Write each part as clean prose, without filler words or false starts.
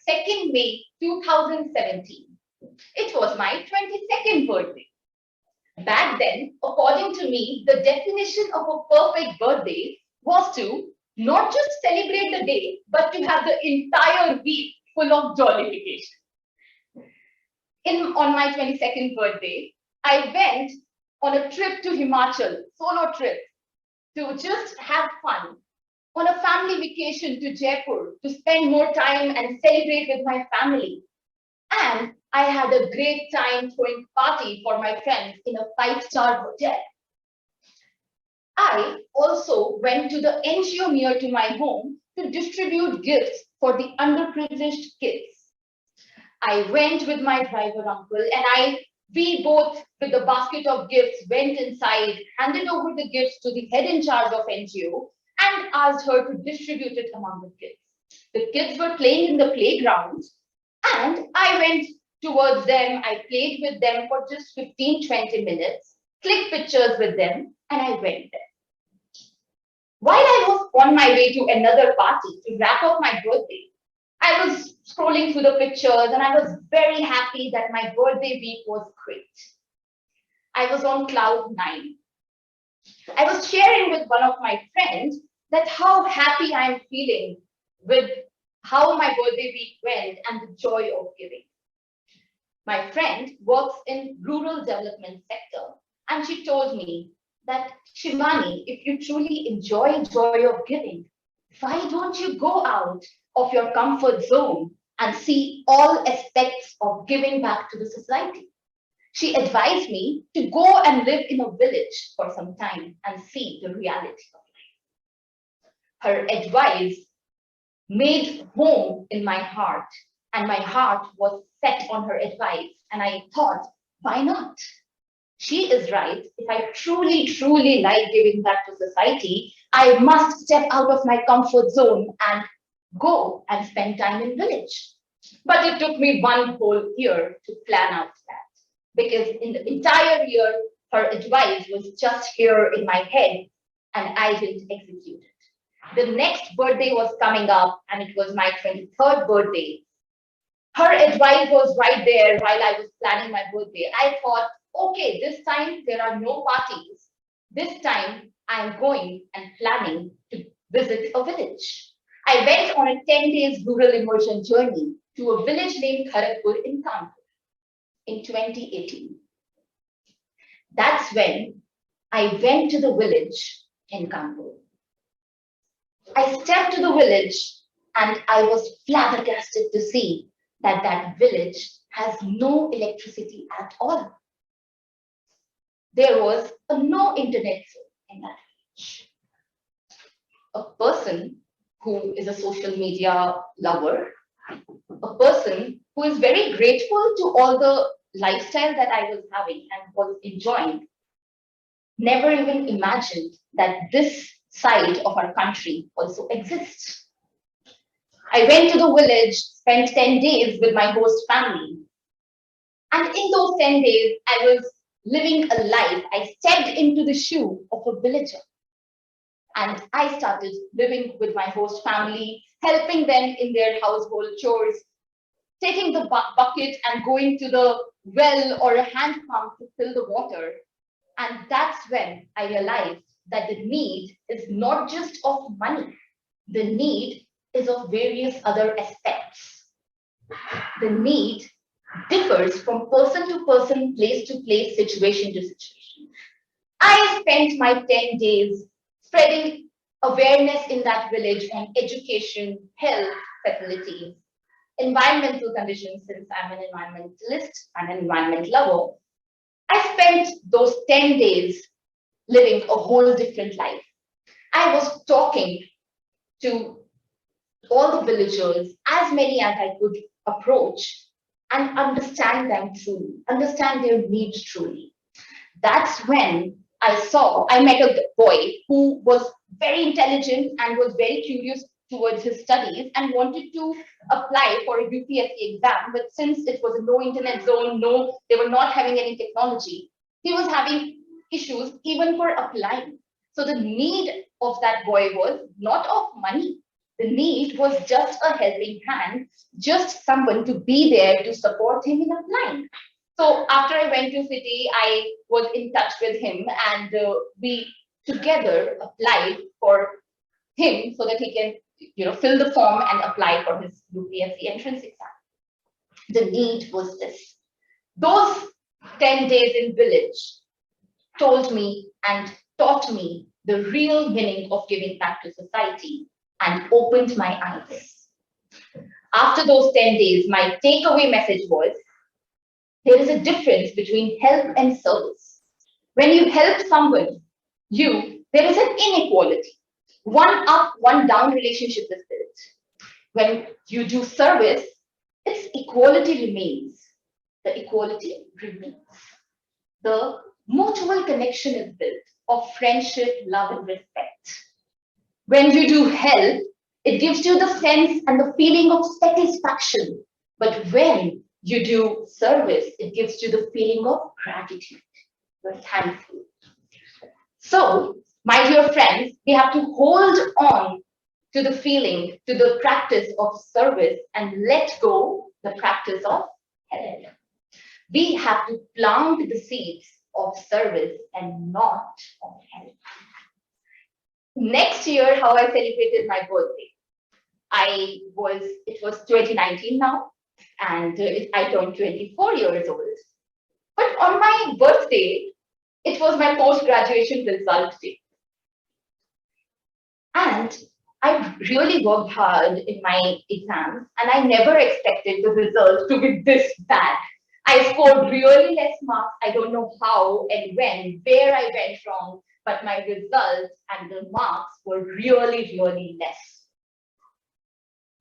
2nd May 2017. It was my 22nd birthday. Back then, according to me, the definition of a perfect birthday was to not just celebrate the day, but to have the entire week full of jollification. On my 22nd birthday, I went on a trip to Himachal, solo trip, to just have fun. On a family vacation to Jaipur to spend more time and celebrate with my family. And I had a great time throwing party for my friends in a 5-star hotel. I also went to the NGO near to my home to distribute gifts for the underprivileged kids. I went with my driver uncle and we both with the basket of gifts went inside, handed over the gifts to the head in charge of NGO and asked her to distribute it among the kids. The kids were playing in the playground and I went towards them. I played with them for just 15-20 minutes, clicked pictures with them, and I went there. While I was on my way to another party to wrap up my birthday, I was scrolling through the pictures and I was very happy that my birthday week was great. I was on cloud 9. I was sharing with one of my friends that how happy I am feeling with how my birthday week went and the joy of giving. My friend works in rural development sector and she told me that, Shivani, if you truly enjoy joy of giving, why don't you go out of your comfort zone and see all aspects of giving back to the society? She advised me to go and live in a village for some time and see the reality of life. Her advice made home in my heart, and my heart was set on her advice. And I thought, why not? She is right. If I truly like giving back to society, I must step out of my comfort zone and go and spend time in village. But it took me one whole year to plan out that, because in the entire year, her advice was just here in my head and I didn't execute it. The next birthday was coming up and it was my 23rd birthday. Her advice was right there while I was planning my birthday. I thought, okay, this time there are no parties. This time I'm going and planning to visit a village. I went on a 10 days rural immersion journey to a village named Kharagpur in Kanpur in 2018. That's when I went to the village in Kanpur. I stepped to the village and I was flabbergasted to see that that village has no electricity at all. There was no internet in that village. A person who is a social media lover, a person who is very grateful to all the lifestyle that I was having and was enjoying, never even imagined that this side of our country also exists. I went to the village, spent 10 days with my host family. And in those 10 days, I was living a life. I stepped into the shoe of a villager. And I started living with my host family, helping them in their household chores, taking the bucket and going to the well or a hand pump to fill the water. And that's when I realized that the need is not just of money. The need is of various other aspects. The need differs from person to person, place to place, situation to situation. I spent my 10 days spreading awareness in that village on education, health facilities, environmental conditions, since I'm an environmentalist and an environment lover. I spent those 10 days living a whole different life. I was talking to all the villagers, as many as I could approach, and understand them truly, understand their needs truly. That's when I met a boy who was very intelligent and was very curious towards his studies and wanted to apply for a UPSC exam. But since it was a no internet zone, they were not having any technology, he was having issues even for applying. So the need of that boy was not of money. The need was just a helping hand just someone to be there to support him in applying. So after I went to city, I was in touch with him, and we together applied for him so that he can, fill the form and apply for his UPSC entrance exam. The need was this. Those 10 days in village told me and taught me the real meaning of giving back to society and opened my eyes. After those 10 days, my takeaway message was, there is a difference between help and service. When you help someone, there is an inequality. One up, one down relationship is built. When you do service, its equality remains. The equality remains. The mutual connection is built of friendship, love, and respect. When you do help, it gives you the sense and the feeling of satisfaction. But when you do service, it gives you the feeling of gratitude. You're thankful. So, my dear friends, we have to hold on to the feeling, to the practice of service, and let go the practice of help. We have to plant the seeds of service and not of help. Next year, how I celebrated my birthday. It was 2019 now, and I turned 24 years old. But on my birthday, it was my post-graduation result day. And I really worked hard in my exams, and I never expected the result to be this bad. I scored really less marks. I don't know how and where I went wrong, but my results and the marks were really, really less.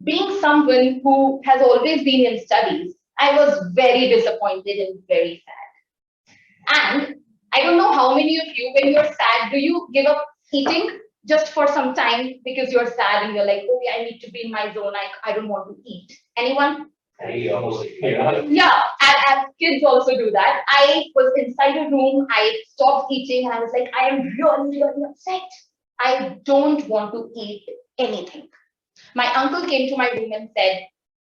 Being someone who has always been in studies, I was very disappointed and very sad. And I don't know how many of you, when you're sad, do you give up eating just for some time because you're sad and you're like, okay, I need to be in my zone. I don't want to eat. Anyone? Yeah, as kids also do that. I was inside a room, I stopped eating, and I was like, I am really, really upset. I don't want to eat anything. My uncle came to my room and said,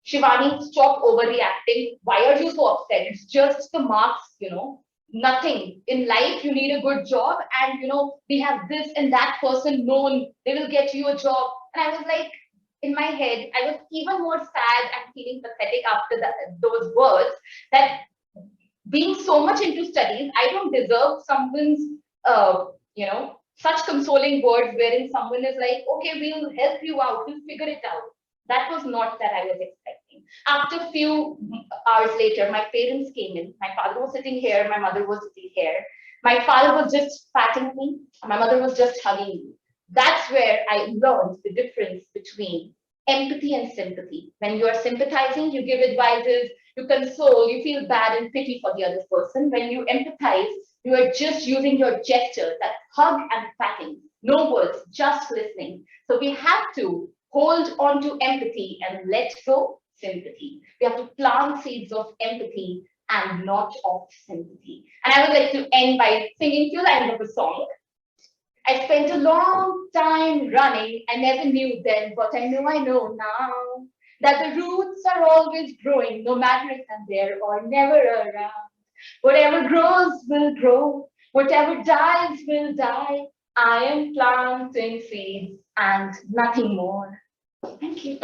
Shivani, stop overreacting. Why are you so upset? It's just the marks, nothing. In life, you need a good job, and we have this and that person known, they will get you a job. And I was like, in my head, I was even more sad and feeling pathetic after those words, that being so much into studies, I don't deserve someone's, such consoling words wherein someone is like, okay, we'll help you out, we'll figure it out. That was not that I was expecting. After a few hours later, my parents came in. My father was sitting here, my mother was sitting here. My father was just patting me, my mother was just hugging me. That's where I learned the difference between empathy and sympathy. When you are sympathizing, you give advices, you console, you feel bad and pity for the other person. When you empathize, you are just using your gestures, that hug and patting, no words, just listening. So we have to hold on to empathy and let go sympathy. We have to plant seeds of empathy and not of sympathy. And I would like to end by singing two lines of a song. I spent a long time running. I never knew then, but I know now that the roots are always growing, no matter if I'm there or never around. Whatever grows will grow, whatever dies will die. I am planting seeds and nothing more. Thank you.